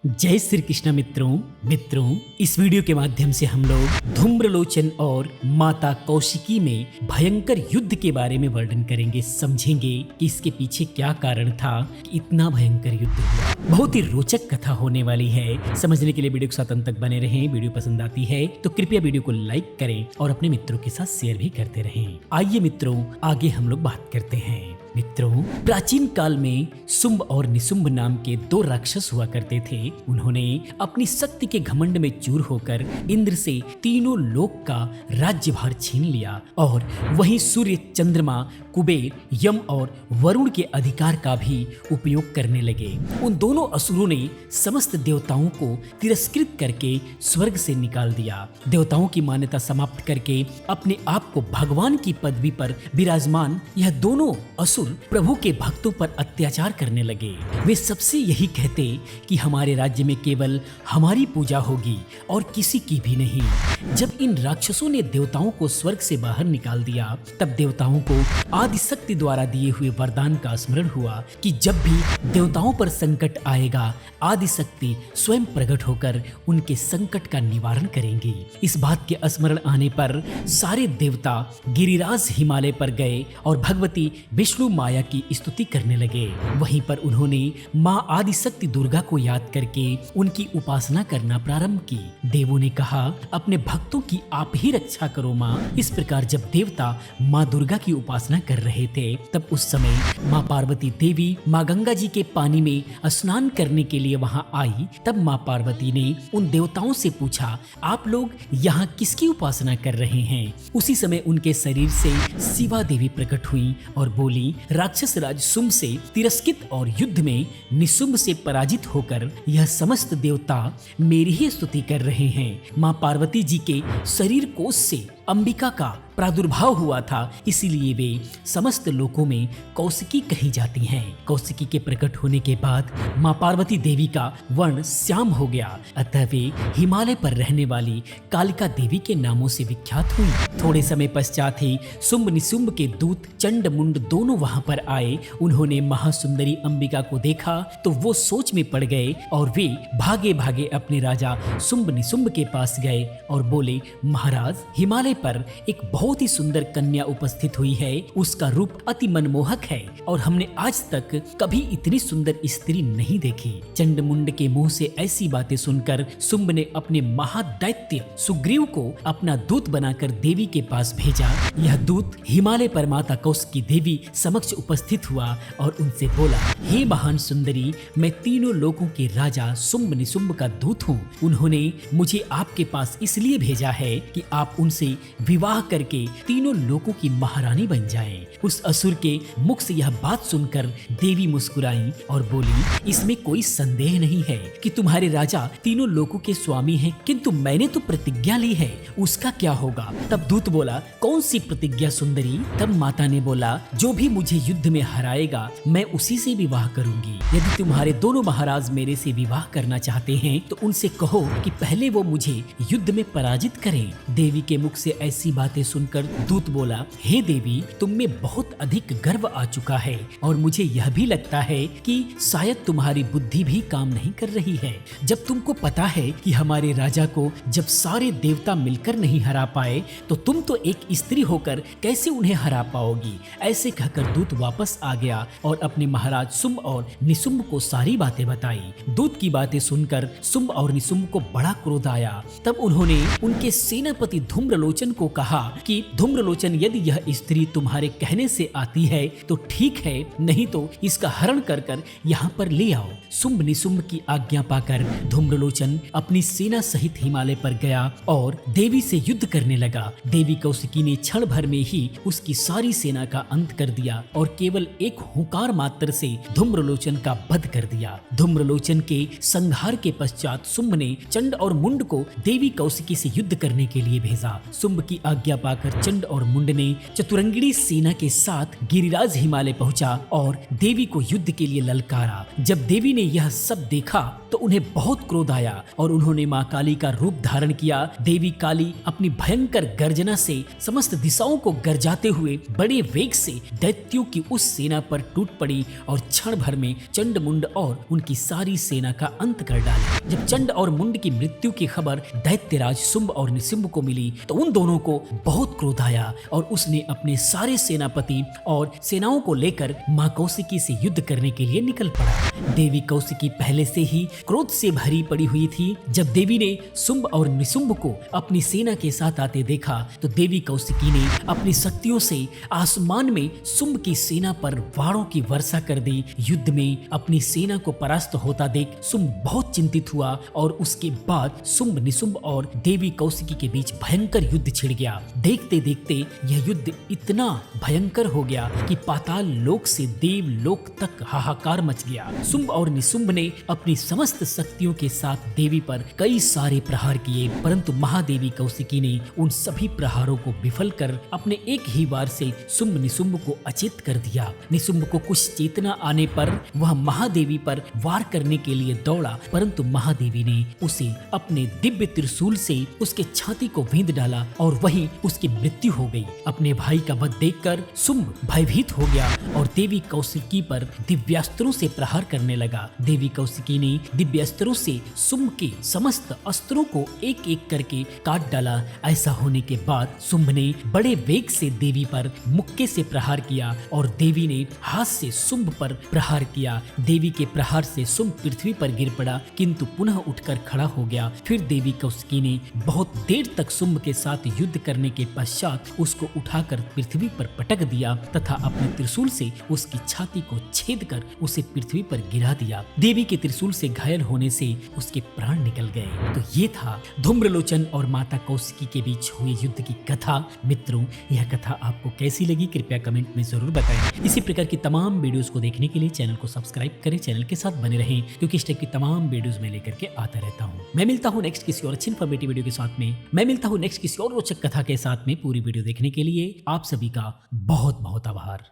जय श्री कृष्ण मित्रों इस वीडियो के माध्यम से हम लोग धूम्रलोचन और माता कौशिकी में भयंकर युद्ध के बारे में वर्णन करेंगे, समझेंगे कि इसके पीछे क्या कारण था कि इतना भयंकर युद्ध हुआ। बहुत ही रोचक कथा होने वाली है। समझने के लिए वीडियो के साथ अंत तक बने रहें। वीडियो पसंद आती है तो कृपया वीडियो को लाइक करें और अपने मित्रों के साथ शेयर भी करते रहें। आइए मित्रों, आगे हम लोग बात करते हैं। मित्रों, प्राचीन काल में शुंभ और निशुंभ नाम के दो राक्षस हुआ करते थे। उन्होंने अपनी शक्ति के घमंड में चूर होकर इंद्र से तीनों लोक का राज्यभार छीन लिया और वहीं सूर्य, चंद्रमा, कुबेर, यम और वरुण के अधिकार का भी उपयोग करने लगे। उन दोनों असुरों ने समस्त देवताओं को तिरस्कृत करके स्वर्ग से निकाल दिया। देवताओं की मान्यता समाप्त करके अपने आप को भगवान की पदवी पर विराजमान यह दोनों असुर प्रभु के भक्तों पर अत्याचार करने लगे। वे सबसे यही कहते कि हमारे राज्य में केवल हमारी पूजा होगी और किसी की भी नहीं। जब इन राक्षसों ने देवताओं को स्वर्ग से बाहर निकाल दिया, तब देवताओं को आदिशक्ति द्वारा दिए हुए वरदान का स्मरण हुआ कि जब भी देवताओं पर संकट आएगा, आदिशक्ति स्वयं प्रकट होकर उनके संकट का निवारण करेंगी। इस बात के स्मरण आने पर सारे देवता गिरिराज हिमालय पर गए और भगवती विष्णु माया की स्तुति करने लगे। वहीं पर उन्होंने माँ आदिशक्ति दुर्गा को याद करके उनकी उपासना करना प्रारंभ की। देवों ने कहा, अपने भक्तों की आप ही रक्षा करो माँ। इस प्रकार जब देवता माँ दुर्गा की उपासना कर रहे थे, तब उस समय माँ पार्वती देवी माँ गंगा जी के पानी में स्नान करने के लिए वहां आई। तब माँ पार्वती ने उन देवताओं से पूछा, आप लोग यहाँ किसकी उपासना कर रहे हैं? उसी समय उनके शरीर से शिवा देवी प्रकट हुई और बोली, राक्षस राज शुंभ से तिरस्कृत और युद्ध में निशुंभ से पराजित होकर यह समस्त देवता मेरी ही स्तुति कर रहे हैं। माँ पार्वती जी के शरीर कोश से अंबिका का प्रादुर्भाव हुआ था, इसीलिए वे समस्त लोकों में कौशिकी कही जाती हैं। कौशिकी के प्रकट होने के बाद माँ पार्वती देवी का वर्ण श्याम हो गया, अतः वे हिमालय पर रहने वाली कालिका देवी के नामों से विख्यात हुई। थोड़े समय पश्चात ही शुंभ निशुंभ के दूत चंड मुंड दोनों वहां पर आए। उन्होंने महासुंदरी अंबिका को देखा तो वो सोच में पड़ गए और वे भागे भागे अपने राजा शुंभ निशुंभ के पास गए और बोले, महाराज, हिमालय पर एक बहुत ही सुंदर कन्या उपस्थित हुई है। उसका रूप अति मनमोहक है और हमने आज तक कभी इतनी सुंदर स्त्री नहीं देखी। चंडमुंड के मुंह से ऐसी बातें सुनकर शुंभ ने अपने महादैत्य सुग्रीव को अपना दूत बनाकर देवी के पास भेजा। यह दूत हिमालय पर माता कौशिकी देवी समक्ष उपस्थित हुआ और उनसे बोला, हे महान सुंदरी, मैं तीनों लोगों के राजा शुंभ निशुंभ का दूत हूँ। उन्होंने मुझे आपके पास इसलिए भेजा है कि आप उनसे विवाह करके तीनों लोगों की महारानी बन जाएं। उस असुर के मुख से यह बात सुनकर देवी मुस्कुराई और बोली, इसमें कोई संदेह नहीं है कि तुम्हारे राजा तीनों लोगों के स्वामी हैं, किंतु मैंने तो प्रतिज्ञा ली है, उसका क्या होगा? तब दूत बोला, कौन सी प्रतिज्ञा सुंदरी? तब माता ने बोला, जो भी मुझे युद्ध में हराएगा मैं उसी से विवाह करूंगी। यदि तुम्हारे दोनों महाराज मेरे से विवाह करना चाहते हैं तो उनसे कहो कि पहले वो मुझे युद्ध में पराजित करें। देवी के मुख से ऐसी बातें सुनकर दूत बोला, हे देवी, तुम में बहुत अधिक गर्व आ चुका है और मुझे यह भी लगता है कि शायद तुम्हारी बुद्धि भी काम नहीं कर रही है। जब तुमको पता है कि हमारे राजा को जब सारे देवता मिलकर नहीं हरा पाए, तो तुम तो एक स्त्री होकर कैसे उन्हें हरा पाओगी? ऐसे कहकर दूत वापस आ गया और अपने महाराज शुंभ और निशुंभ को सारी बातें बताई। दूत की बातें सुनकर शुंभ और निशुंभ को बड़ा क्रोध आया। तब उन्होंने उनके सेनापति धूम्रलोचन को कहा कि धूम्रलोचन, यदि यह स्त्री तुम्हारे कहने से आती है तो ठीक है, नहीं तो इसका हरण कर कर यहाँ पर ले आओ। शुंभ निशुंभ की आज्ञा पाकर धूम्रलोचन अपनी सेना सहित हिमालय पर गया और देवी से युद्ध करने लगा। देवी कौशिकी ने क्षण भर में ही उसकी सारी सेना का अंत कर दिया और केवल एक हुंकार मात्र से धूम्रलोचन का वध कर दिया। धूम्रलोचन के संहार के पश्चात शुंभ ने चंड और मुंड को देवी कौशिकी से युद्ध करने के लिए भेजा। शुंभ शुंभ की आज्ञा पाकर चंड और मुंड ने चतुरंगिणी सेना के साथ गिरिराज हिमालय पहुंचा और देवी को युद्ध के लिए ललकारा। जब देवी ने यह सब देखा तो उन्हें बहुत क्रोध आया और उन्होंने मां काली का रूप धारण किया। देवी काली अपनी भयंकर गर्जना से समस्त दिशाओं को गरजाते हुए बड़े वेग से दैत्यों की उस सेना पर टूट पड़ी और क्षण भर में चंड मुंड और उनकी सारी सेना का अंत कर डाला। जब चंड और मुंड की मृत्यु की खबर दैत्यराज शुंभ और निशुंभ को मिली तो उन दोनों को बहुत क्रोध आया और उसने अपने सारे सेनापति और सेनाओं को लेकर मां कौशिकी से युद्ध करने के लिए निकल पड़ा। देवी कौशिकी पहले से ही क्रोध से भरी पड़ी हुई थी। जब देवी ने शुंभ और निशुंभ को अपनी सेना के साथ आते देखा तो देवी कौशिकी ने अपनी शक्तियों से आसमान में शुंभ की सेना पर वारों की वर्षा कर दी। युद्ध में अपनी सेना को परास्त होता देख शुंभ बहुत चिंतित हुआ और उसके बाद शुंभ निशुंभ और देवी कौशिकी के बीच भयंकर युद्ध छिड़ गया। देखते देखते यह युद्ध इतना भयंकर हो गया कि पाताल लोक से देव लोक तक हाहाकार मच गया। शुंभ और निशुंभ ने अपनी समस्त शक्तियों के साथ देवी पर कई सारे प्रहार किए, परंतु महादेवी कौशिकी ने उन सभी प्रहारों को विफल कर अपने एक ही वार से शुंभ निशुंभ को अचेत कर दिया। निशुंभ को कुछ चेतना आने पर वह महादेवी पर वार करने के लिए दौड़ा, परंतु महादेवी ने उसे अपने दिव्य त्रिशूल से उसके छाती को विंध डाला और वहीं उसकी मृत्यु हो गई। अपने भाई का वध देखकर शुंभ भयभीत हो गया और देवी कौशिकी पर दिव्यास्त्रों से प्रहार करने लगा। देवी कौशिकी ने दिव्यास्त्रों से शुंभ के समस्त अस्त्रों को एक एक करके काट डाला। ऐसा होने के बाद शुंभ ने बड़े वेग से देवी पर मुक्के से प्रहार किया और देवी ने हाथ से शुंभ पर प्रहार किया। देवी के प्रहार से शुंभ पृथ्वी पर गिर पड़ा किंतु पुनः उठकर खड़ा हो गया। फिर देवी कौशिकी ने बहुत देर तक शुंभ के साथ युद्ध करने के पश्चात उसको उठाकर पृथ्वी पर पटक दिया तथा अपने त्रिशूल से उसकी छाती को छेद कर उसे पृथ्वी पर गिरा दिया। देवी के त्रिशूल से घायल होने से उसके प्राण निकल गए। तो ये था धूम्रलोचन और माता कौशिकी के बीच हुए युद्ध की कथा। मित्रों, यह कथा आपको कैसी लगी कृपया कमेंट में जरूर बताएं। इसी प्रकार की तमाम वीडियोस को देखने के लिए चैनल को सब्सक्राइब करें, चैनल के साथ बने रहें क्योंकि इस टाइप की तमाम वीडियोस में लेकर के आता रहता हूँ। मैं मिलता हूँ नेक्स्ट किसी और अच्छी इन्फॉर्मेटिव वीडियो के साथ में। मैं मिलता हूँ नेक्स्ट किसी और रोचक कथा के साथ में। पूरी वीडियो देखने के लिए आप सभी का बहुत बहुत आभार।